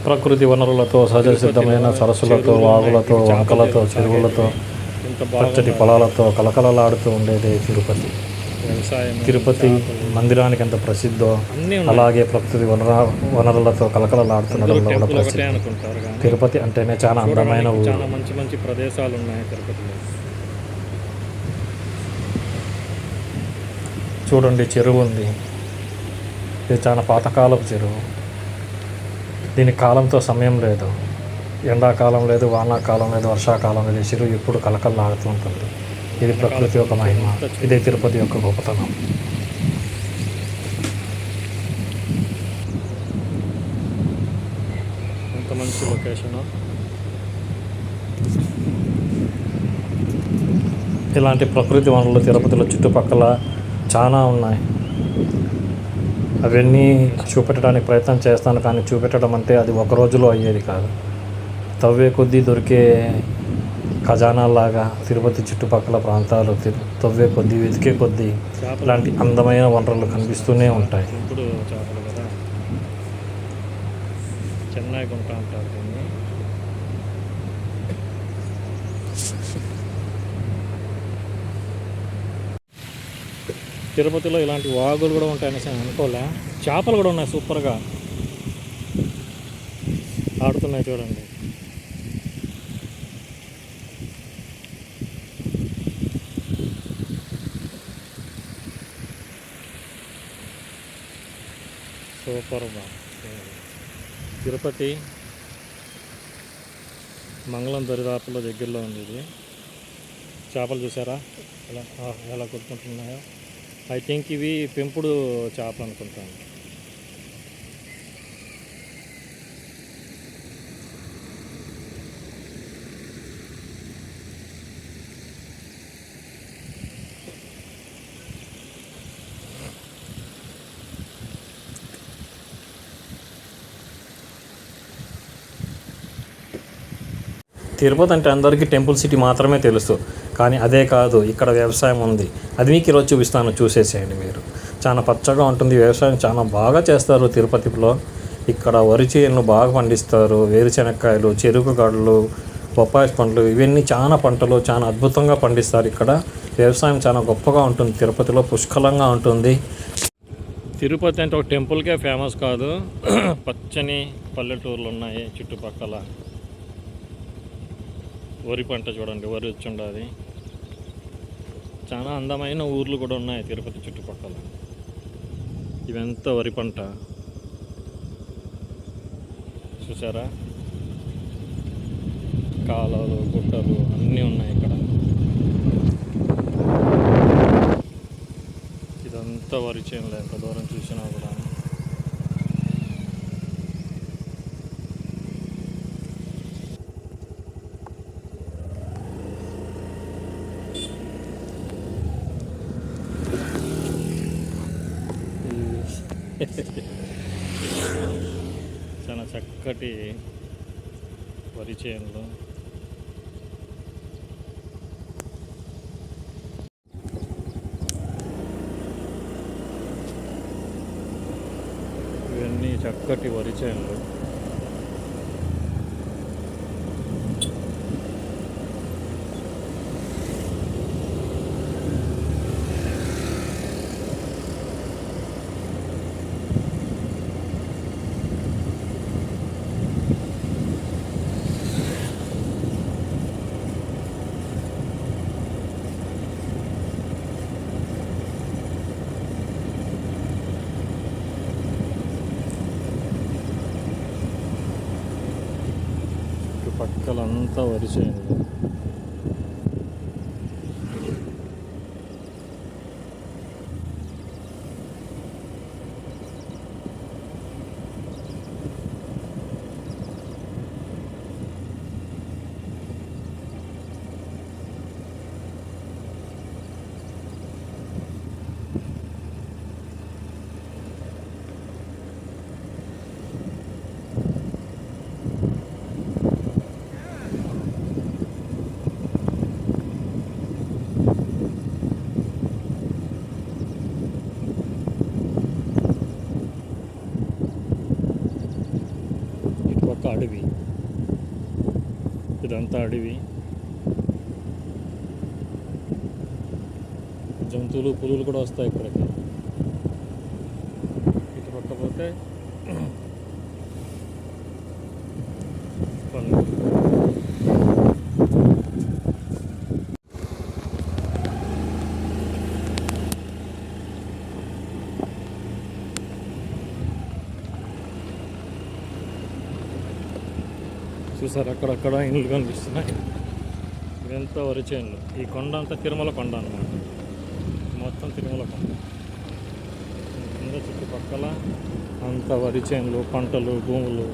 ప్రకృతి వనరులతో సహజ సిద్ధమైన సరస్సులతో వాగులతో వంకలతో చెరువులతో పచ్చటి పొలాలతో కలకలలాడుతూ ఉండేది తిరుపతి. తిరుపతి మందిరానికి ఎంత ప్రసిద్ధో అలాగే ప్రకృతి వనరులతో కలకలలాడుతుండడంలో కూడా ప్రసిద్ధి. తిరుపతి అంటేనే చాలా అందమైన ఊరు. చాలా మంచి మంచి ప్రదేశాలు ఉన్నాయి తిరుపతిలో. చూడండి, చెరువు ఉంది. ఇది చాలా పాతకాలపు చెరువు. దీని కాలంతో సమయం లేదు. ఎండాకాలం లేదు, వానాకాలం లేదు, వర్షాకాలం లేదు. చెరువు ఎప్పుడు కలకలలాడుతూ ఉంటుంది. ఇది ప్రకృతి యొక్క మహిమ. ఇదే తిరుపతి యొక్క గొప్పతనం. ఎంత మంచి లొకేషన్. ఇలాంటి ప్రకృతి వనరులు తిరుపతిలో చుట్టుపక్కల చాలా ఉన్నాయి. అవన్నీ చూపెట్టడానికి ప్రయత్నం చేస్తాను, కానీ చూపెట్టడం అంటే అది ఒక రోజులో అయ్యేది కాదు. తవ్వే కొద్దీ దొరికే ఖజానాలాగా తిరుపతి చుట్టుపక్కల ప్రాంతాలు తవ్వే కొద్దీ వెతికే కొద్దీ ఇలాంటి అందమైన వనరులు కనిపిస్తూనే ఉంటాయి. ఇప్పుడు చేపలు కదా, చెన్నై గుంట అంటారు దీన్ని. తిరుపతిలో ఇలాంటి వాగులు కూడా ఉంటాయనేసి అనుకోలే. చేపలు కూడా ఉన్నాయి, సూపర్గా ఆడుతున్నాయి చూడండి. సూపర్గా. తిరుపతి మంగళం దరిదాపుల దగ్గరలో ఉంది ఇది. చేపలు చూసారా ఎలా కొట్టుకుంటున్నాయో. ఐ థింక్ ఇవి పెంపుడు చేపలు అనుకుంటాను. తిరుపతి అంటే అందరికీ టెంపుల్ సిటీ మాత్రమే తెలుసు, కానీ అదే కాదు, ఇక్కడ వ్యవసాయం ఉంది. అది మీకు ఈరోజు చూపిస్తాను, చూసేసేయండి మీరు. చాలా పచ్చగా ఉంటుంది. వ్యవసాయం చాలా బాగా చేస్తారు తిరుపతిలో. ఇక్కడ వరి చేనులు బాగా పండిస్తారు. వేరుశెనక్కాయలు, చెరుకు గడలు, బొప్పాయి పండ్లు, ఇవన్నీ చాలా పంటలు చాలా అద్భుతంగా పండిస్తారు. ఇక్కడ వ్యవసాయం చాలా గొప్పగా ఉంటుంది. తిరుపతిలో పుష్కలంగా ఉంటుంది. తిరుపతి అంటే ఒక టెంపుల్కే ఫేమస్ కాదు, పచ్చని పల్లెటూర్లు ఉన్నాయి చుట్టుపక్కల. వరి పంట చూడండి, వరి వచ్చి ఉండాలి. చాలా అందమైన ఊర్లు కూడా ఉన్నాయి తిరుపతి చుట్టుపక్కల. ఇవంతా వరి పంట చూసారా. కాలాలు, గుట్టలు అన్నీ ఉన్నాయి ఇక్కడ. ఇదంతా వరి చేనులు ఎంత దూరం చూసినా కూడా. చాలా చక్కటి వరి చేనులు. ఇవన్నీ చక్కటి వరి చేనులు. పక్కలంతా వరి చేనులు. పక్క అడవి, ఇదంతా అడవి. జంతువులు, పులులు కూడా వస్తాయి ఇక్కడికి. ఇటు పక్క పోతే కొండలు. చూసారు అక్కడక్కడ ఇండ్లు కనిపిస్తున్నాయి. ఇదంతా వరి చేనులు. ఈ కొండ అంతా తిరుమల కొండ అన్నమాట. మొత్తం తిరుమల కొండ. కింద చుట్టుపక్కల అంత వరి చేనులు, పంటలు, భూములు,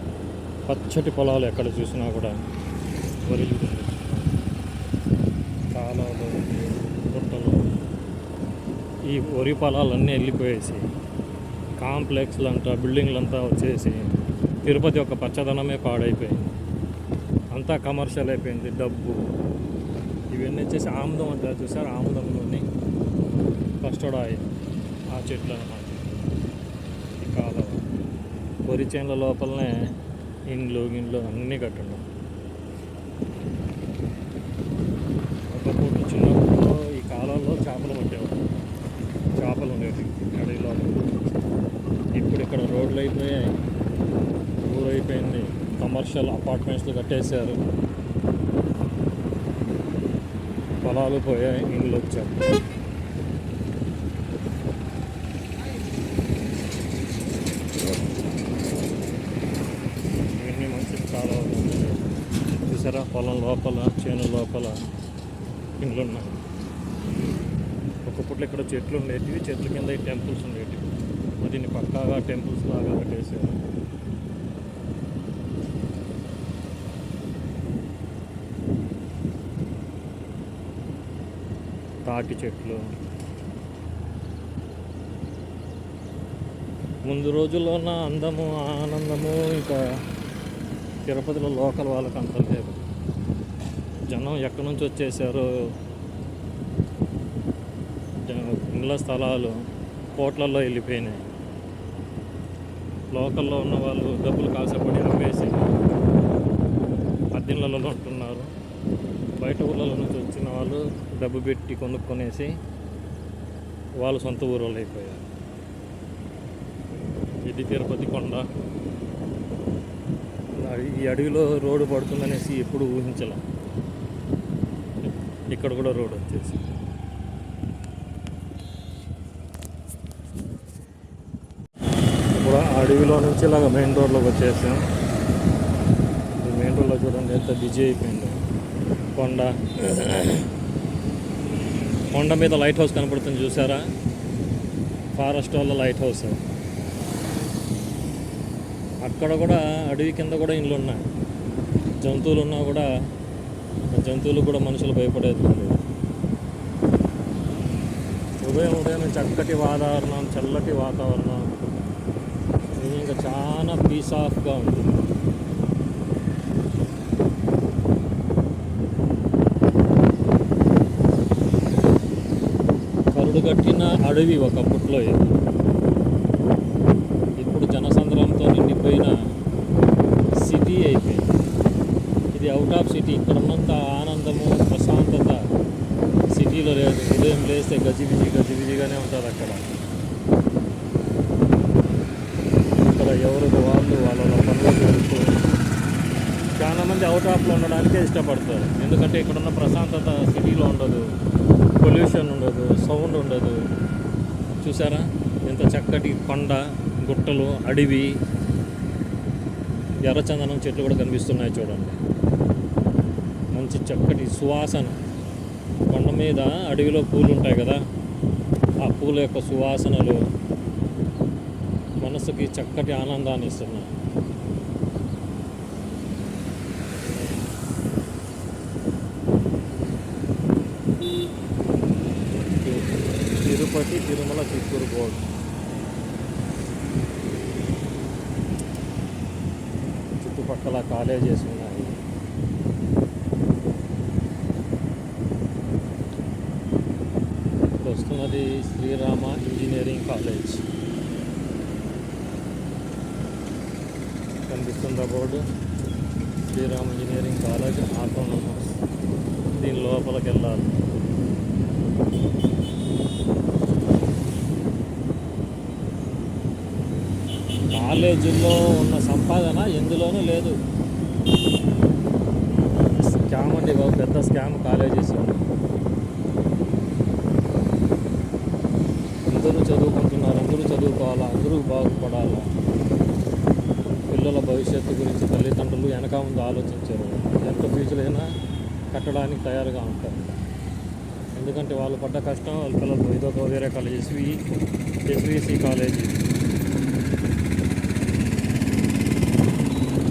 పచ్చటి పొలాలు ఎక్కడ చూసినా కూడా వరి కాలాలు, గుట్టలు. ఈ వరి పొలాలన్నీ వెళ్ళిపోయేసి కాంప్లెక్స్లు అంతా, బిల్డింగ్లు అంతా వచ్చేసి తిరుపతి యొక్క పచ్చదనమే పాడైపోయింది. అంతా కమర్షియల్ అయిపోయింది. డబ్బు ఇవన్నీ వచ్చేసి ఆముదం అంటారు చూసారు, ఆముదంలోని కస్టర్డ్ ఆయిల్, ఆ చెట్లు అన్నమాట. ఈ కాలువ వరి చేనుల లోపలనే ఇండ్లు గిండ్లు అన్నీ కట్టుండం. ఒకప్పుడు చిన్నప్పుడు ఈ కాలంలో చేపలు పట్టేవారు, చేపలు ఉండేవి అడవిలో. ఇప్పుడు ఇక్కడ రోడ్లు అయిపోయాయి, ఊరు అయిపోయింది, కమర్షియల్ అపార్ట్మెంట్స్లు కట్టేశారు, పొలాలు పోయాయి, ఇండ్లు వచ్చారు. ఇవన్నీ మంచి కాలాలు చూసారా. పొలం లోపల, చేను లోపల ఇండ్లు ఉన్నాయి. ఒకప్పట్లో ఇక్కడ చెట్లు ఉండేటివి, చెట్ల కింద ఈ టెంపుల్స్ ఉండేటివి. దీన్ని పక్కాగా టెంపుల్స్ లాగా కట్టేసారు. తాటి చెట్లు. ముందు రోజుల్లో ఉన్న అందము, ఆనందము ఇంకా తిరుపతిలో లోకల్ వాళ్ళకి అంత లేదు. జనం ఎక్కడి నుంచి వచ్చేసారో, ఇళ్ళ స్థలాలు కోట్లల్లో వెళ్ళిపోయినాయి. లోకల్లో ఉన్న వాళ్ళు డబ్బులు కాసపడి అమ్మేసి అద్దెళ్ళలో ఉంటున్నారు. బయట ఊళ్ళలో నుంచి వచ్చిన వాళ్ళు డబ్బు పెట్టి కొనుక్కొనేసి వాళ్ళు సొంత ఊళ్ళో అయిపోయారు. ఇది తిరుపతి కొండ. ఈ అడవిలో రోడ్డు పడుతుందనేసి ఎప్పుడు ఊహించలే. ఇక్కడ కూడా రోడ్డు వచ్చేసి ఇప్పుడు అడవిలో నుంచి ఇలాగ మెయిన్ రోడ్లోకి వచ్చేసాం. ఈ మెయిన్ రోడ్లో చూడండి ఎంత బిజీ అయిపోయింది. కొండ మీద లైట్ హౌస్ కనపడుతుంది చూసారా, ఫారెస్ట్ వాళ్ళ లైట్ హౌస్. అక్కడ కూడా అడవి కింద కూడా ఇండ్లు ఉన్నాయి. జంతువులు ఉన్నా కూడా జంతువులు కూడా మనుషులు భయపడేది లేదు. ఉదయం చక్కటి వాతావరణం, చల్లటి వాతావరణం, ఇది ఇంకా చాలా పీస్ ఆఫ్గా ఉంది. కట్టిన అడవి ఒకప్పట్లో ఇది. ఇప్పుడు జనసంద్రంతో నిండిపోయిన సిటీ అయిపోయింది. ఇది అవుట్ ఆఫ్ సిటీ. ఇక్కడ ఉన్నంత ఆనందము, ప్రశాంతత సిటీలో లేదు. ఉదయం లేస్తే గజిబిజిగానే ఉంటుంది అక్కడ. ఇక్కడ ఎవరికి వాళ్ళు వాళ్ళ పనులు జరుగుతూ చాలామంది అవుట్ ఆఫ్లో ఉండడానికే ఇష్టపడతారు. ఎందుకంటే ఇక్కడున్న ప్రశాంతత సిటీలో ఉండదు. పొల్యూషన్ ఉండదు, సౌండ్ ఉండదు. చూసారా ఎంత చక్కటి కొండ, గుట్టలు, అడవి, ఎర్రచందనం చెట్లు కూడా కనిపిస్తున్నాయి చూడండి. మంచి చక్కటి సువాసన. కొండ మీద అడవిలో పూలు ఉంటాయి కదా, ఆ పూల యొక్క సువాసనలు మనసుకి చక్కటి ఆనందాన్ని ఇస్తున్నాయి. తిరుపతి తిరుమల చిత్తూరు బోర్డు. చుట్టుపక్కల కాలేజెస్ ఉన్నాయి. వస్తున్నది శ్రీరామ ఇంజనీరింగ్ కాలేజ్. కనిపిస్తుందా board? Sriram engineering college autonomous. దీని లోపలికి వెళ్ళాలి. కాలేజీల్లో ఉన్న సంపాదన ఎందులోనూ లేదు. స్కామ్ అండి బాబు, పెద్ద స్కామ్ కాలేజెస్. అందరూ చదువుకుంటున్నారు, అందరూ చదువుకోవాలా, అందరూ బాగుపడాలా. పిల్లల భవిష్యత్తు గురించి తల్లిదండ్రులు వెనక ముందు ఆలోచించారు. ఎంత ఫీజులైనా కట్టడానికి తయారుగా ఉంటారు. ఎందుకంటే వాళ్ళు పడ్డ కష్టం వాళ్ళ పిల్లలు. ఇదొక వేరే కాలేజ్, ఎస్విసి కాలేజీ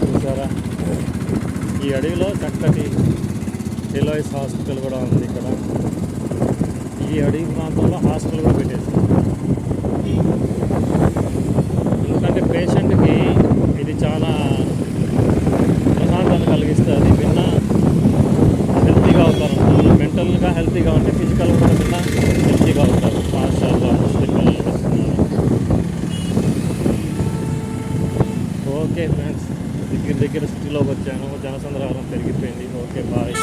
చూసారా. ఈ అడవిలో చక్కటి ఎలాయిస్ హాస్పిటల్ కూడా ఉంది. ఇక్కడ ఈ అడవి ప్రాంతంలో హాస్పిటల్ కూడా పెట్టేసి, ఎందుకంటే పేషెంట్కి ఇది చాలా ప్రశాంతత కలిగిస్తుంది. విన్న హెల్తీగా అవుతారు. మెంటల్గా హెల్తీగా ఉంటే ఫిజికల్గా కూడా విన్న హెల్తీగా అవుతారు. మాస్టర్లో ముస్లిం పిల్లలు వస్తున్నారు. ఓకే ఫ్రెండ్స్, దగ్గర సిటీలోకి వచ్చాను. జనసంద్రహారం పెరిగిపోయింది. Okay bye.